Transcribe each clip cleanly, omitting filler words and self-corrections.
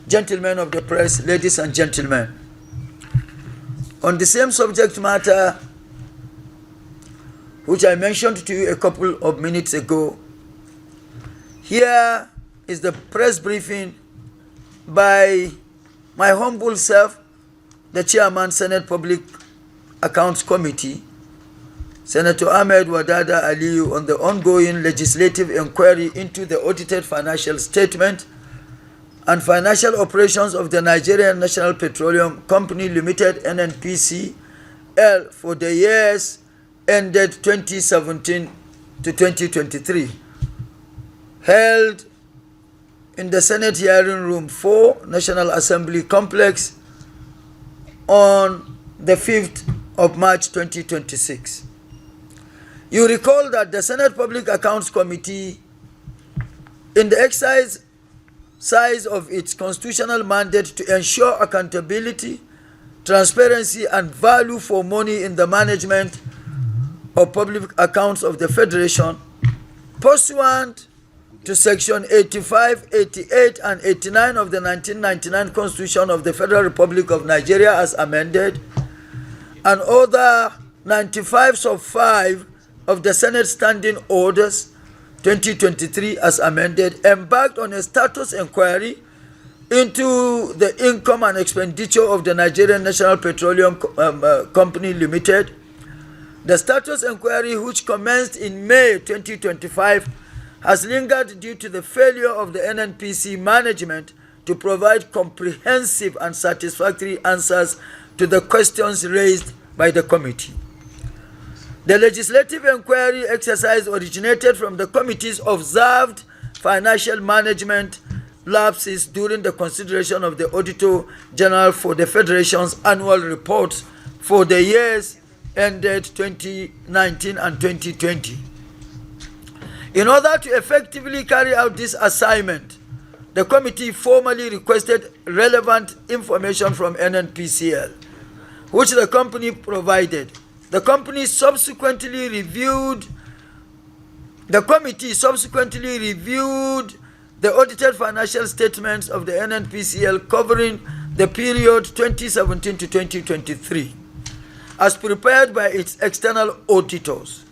gentlemen of the press, ladies and gentlemen. On the same subject matter, which I mentioned to you a couple of minutes ago, here is the press briefing by my humble self, the Chairman, Senate Public Accounts Committee, Senator Ahmed Wadada Aliyu, on the ongoing legislative inquiry into the audited financial statement and financial operations of the Nigerian National Petroleum Company Limited, NNPCL, for the years ended 2017 to 2023, held in the Senate Hearing Room 4, National Assembly Complex, on the 5th of March 2026. You recall that the Senate Public Accounts Committee, in the exercise of its constitutional mandate to ensure accountability, transparency, and value for money in the management of public accounts of the Federation, pursuant to Section 85, 88, and 89 of the 1999 Constitution of the Federal Republic of Nigeria as amended, and other 95 sub 5 of the Senate Standing Orders 2023 as amended, embarked on a status inquiry into the income and expenditure of the Nigerian National Petroleum Company Limited. The status inquiry, which commenced in May 2025, has lingered due to the failure of the NNPC management to provide comprehensive and satisfactory answers to the questions raised by the committee. The legislative inquiry exercise originated from the committee's observed financial management lapses during the consideration of the Auditor General for the Federation's annual reports for the years ended 2019 and 2020. In order to effectively carry out this assignment, the committee formally requested relevant information from NNPCL, which the company provided. The committee subsequently reviewed the audited financial statements of the NNPCL covering the period 2017 to 2023, as prepared by its external auditors.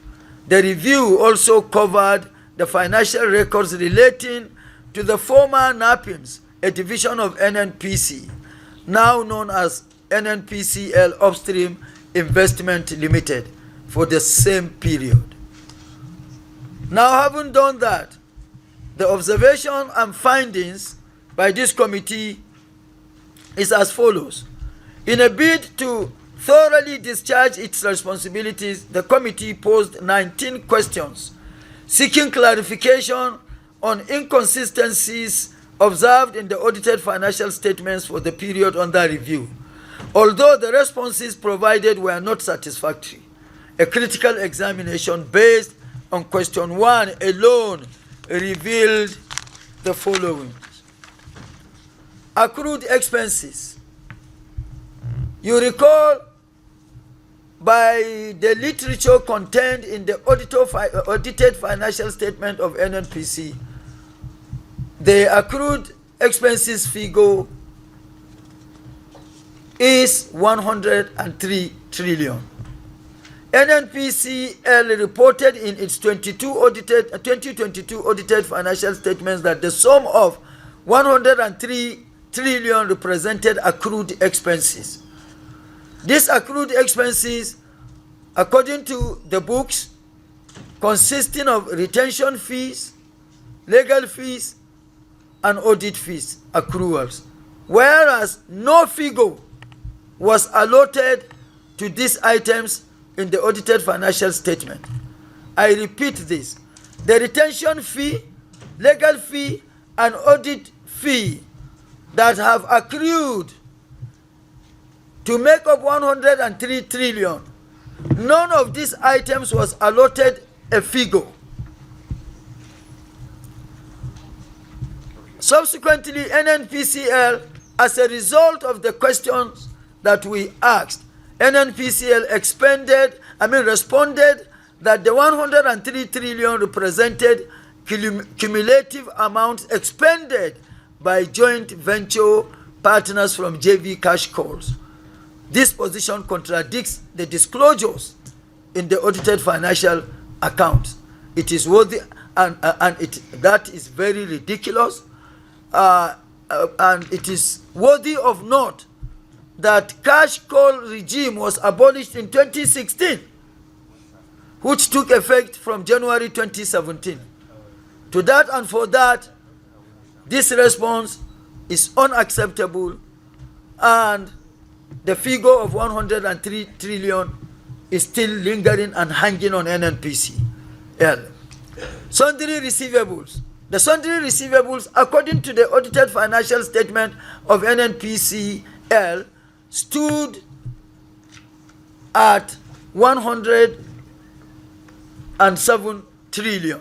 The review also covered the financial records relating to the former NAPIMS, a division of NNPC, now known as NNPCL Upstream Investment Limited, for the same period. Now, having done that, the observation and findings by this committee is as follows. In a bid to thoroughly discharge its responsibilities, the committee posed 19 questions seeking clarification on inconsistencies observed in the audited financial statements for the period under review. Although the responses provided were not satisfactory, a critical examination based on question 1 alone revealed the following. Accrued expenses. You recall, by the literature contained in the audited financial statement of NNPC, the accrued expenses figure is 103 trillion. NNPCL reported in its 2022 audited financial statements that the sum of 103 trillion represented accrued expenses. These accrued expenses, according to the books, consisting of retention fees, legal fees, and audit fees accruals, whereas no figure was allotted to these items in the audited financial statement. I repeat this. The retention fee, legal fee, and audit fee that have accrued to make up 103 trillion, none of these items was allotted a figure. Subsequently, NNPCL, as a result of the questions that we asked, NNPCL responded that the 103 trillion represented cumulative amounts expended by joint venture partners from JV cash calls. This position contradicts the disclosures in the audited financial accounts. It is worthy, and that is very ridiculous, and it is worthy of note that cash call regime was abolished in 2016, which took effect from January 2017. To that and for that, this response is unacceptable, and the figure of 103 trillion is still lingering and hanging on NNPCL. Sundry receivables. The sundry receivables, according to the audited financial statement of NNPCL, stood at 107 trillion.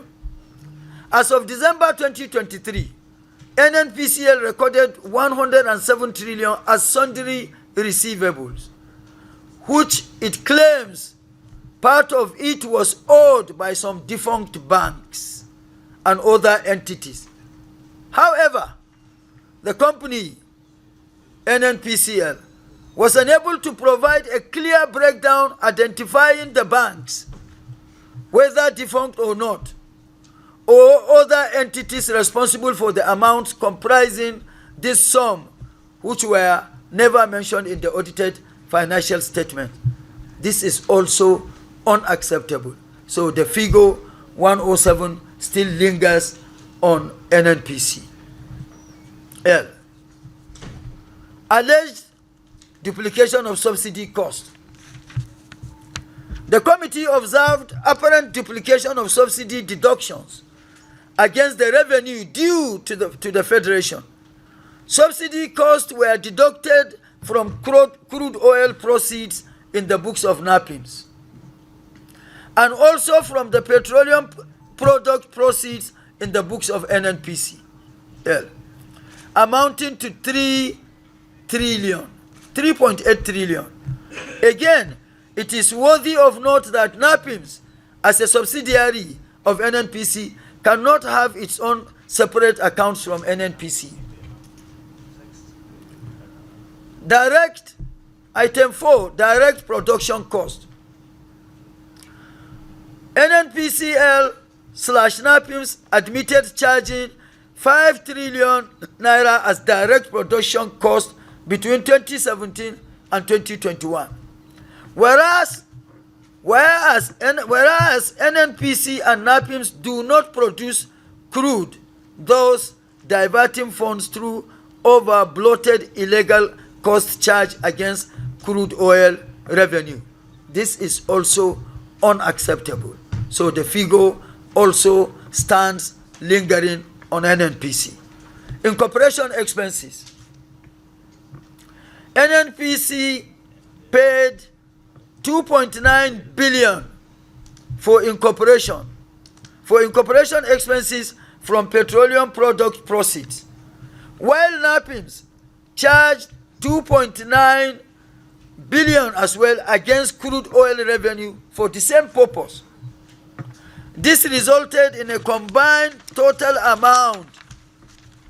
As of December 2023, NNPCL recorded 107 trillion as sundry receivables, which it claims part of it was owed by some defunct banks and other entities. However, the company, NNPCL, was unable to provide a clear breakdown identifying the banks, whether defunct or not, or other entities responsible for the amounts comprising this sum, which were never mentioned in the audited financial statement. This is also unacceptable. So the figure 107 still lingers on NNPCL. Alleged duplication of subsidy cost. The committee observed apparent duplication of subsidy deductions against the revenue due to the Federation. Subsidy costs were deducted from crude oil proceeds in the books of NAPIMS, and also from the petroleum product proceeds in the books of NNPCL, amounting to 3.8 trillion. Again, it is worthy of note that NAPIMS, as a subsidiary of NNPC, cannot have its own separate accounts from NNPC. Item 4, direct production cost. NNPCL/NAPIMS admitted charging 5 trillion naira as direct production cost between 2017 and 2021. Whereas NNPC and NAPIMS do not produce crude, thus diverting funds through over-bloated illegal cost charge against crude oil revenue. This is also unacceptable. So the figure also stands lingering on NNPC. Incorporation expenses. NNPC paid 2.9 billion for incorporation expenses from petroleum product proceeds, while NAPIMS charged 2.9 billion as well against crude oil revenue for the same purpose. This resulted in a combined total amount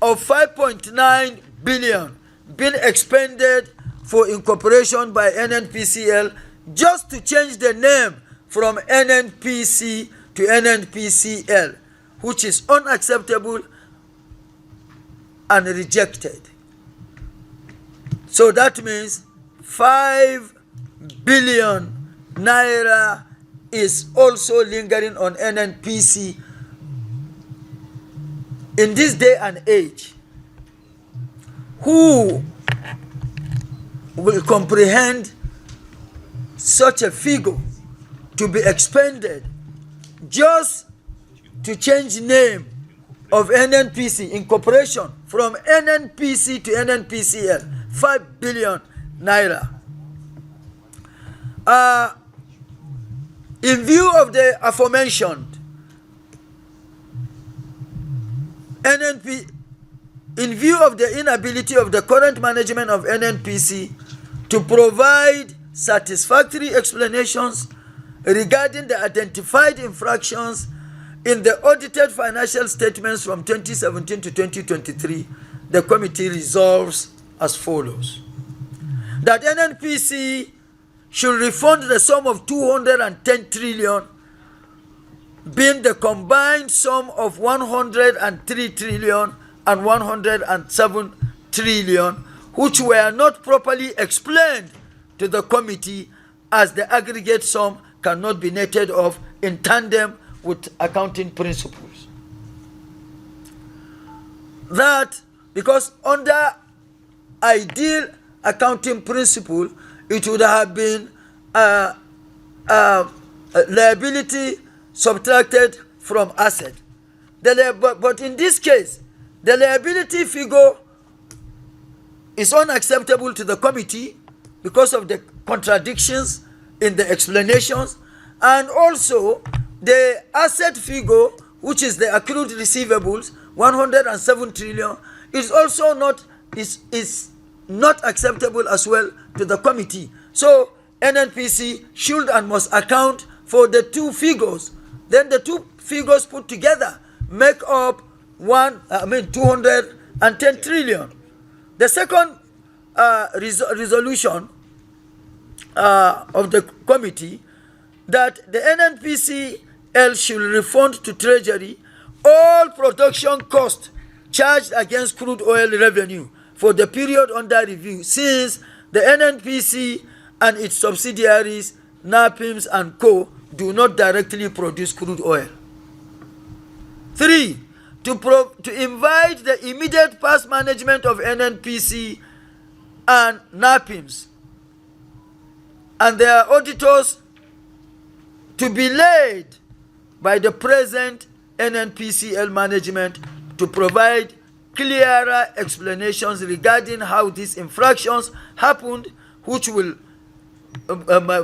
of 5.9 billion being expended for incorporation by NNPCL just to change the name from NNPC to NNPCL, which is unacceptable and rejected. So that means 5 billion naira is also lingering on NNPC in this day and age. Who will comprehend such a figure to be expended just to change name of NNPC incorporation from NNPC to NNPCL? 5 billion naira. In view of the aforementioned, in view of the inability of the current management of NNPC to provide satisfactory explanations regarding the identified infractions in the audited financial statements from 2017 to 2023, the committee resolves as follows: that NNPC should refund the sum of 210 trillion, being the combined sum of 103 trillion and 107 trillion, which were not properly explained to the committee, as the aggregate sum cannot be netted off in tandem with accounting principles. That because under ideal accounting principle, it would have been liability subtracted from asset. But in this case, the liability figure is unacceptable to the committee because of the contradictions in the explanations, and also the asset figure, which is the accrued receivables, 107 trillion, is also not acceptable as well to the committee. So NNPC should and must account for the two figures. Then the two figures put together make up 210 trillion. The second resolution of the committee, that the NNPCL should refund to Treasury all production costs charged against crude oil revenue for the period under review, since the NNPC and its subsidiaries, NAPIMS and Co., do not directly produce crude oil. 3. To invite the immediate past management of NNPC and NAPIMS and their auditors to be laid by the present NNPCL management to provide clearer explanations regarding how these infractions happened, which will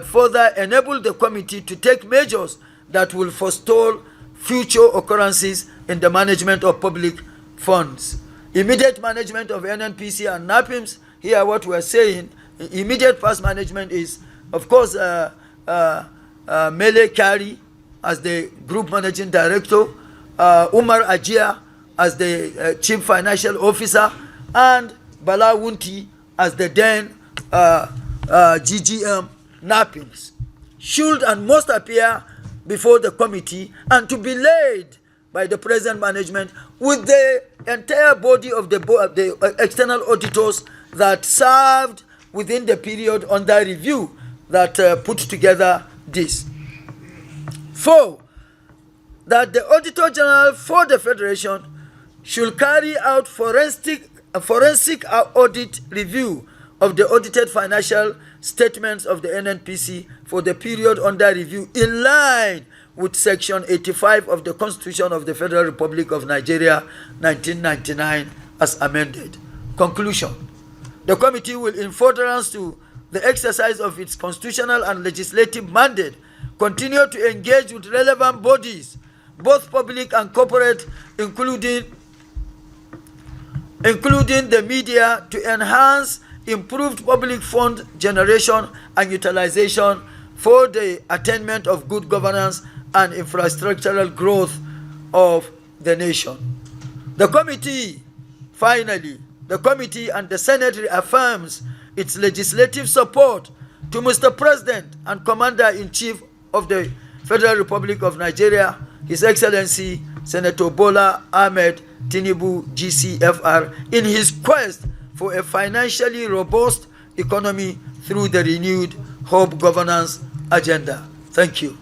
further enable the committee to take measures that will forestall future occurrences in the management of public funds. Immediate management of NNPC and NAPIMS, here what we are saying, immediate past management is, of course, Mele Kari as the group managing director, Umar Ajia as the chief financial officer, and Bala Wunti as the then GGM NAPIMS, should and must appear before the committee and to be laid by the present management with the entire body of the external auditors that served within the period under review that put together this. 4. That the Auditor General for the Federation should carry out forensic audit review of the audited financial statements of the NNPC for the period under review, in line with Section 85 of the Constitution of the Federal Republic of Nigeria, 1999, as amended. Conclusion. The committee will, in furtherance to the exercise of its constitutional and legislative mandate, continue to engage with relevant bodies, both public and corporate, including the media, to enhance improved public fund generation and utilization for the attainment of good governance and infrastructural growth of the nation. The committee, finally, the committee and the Senate reaffirms its legislative support to Mr. President and Commander-in-Chief of the Federal Republic of Nigeria, His Excellency Senator Bola Ahmed Tinubu, GCFR, in his quest for a financially robust economy through the renewed Hope Governance agenda. Thank you.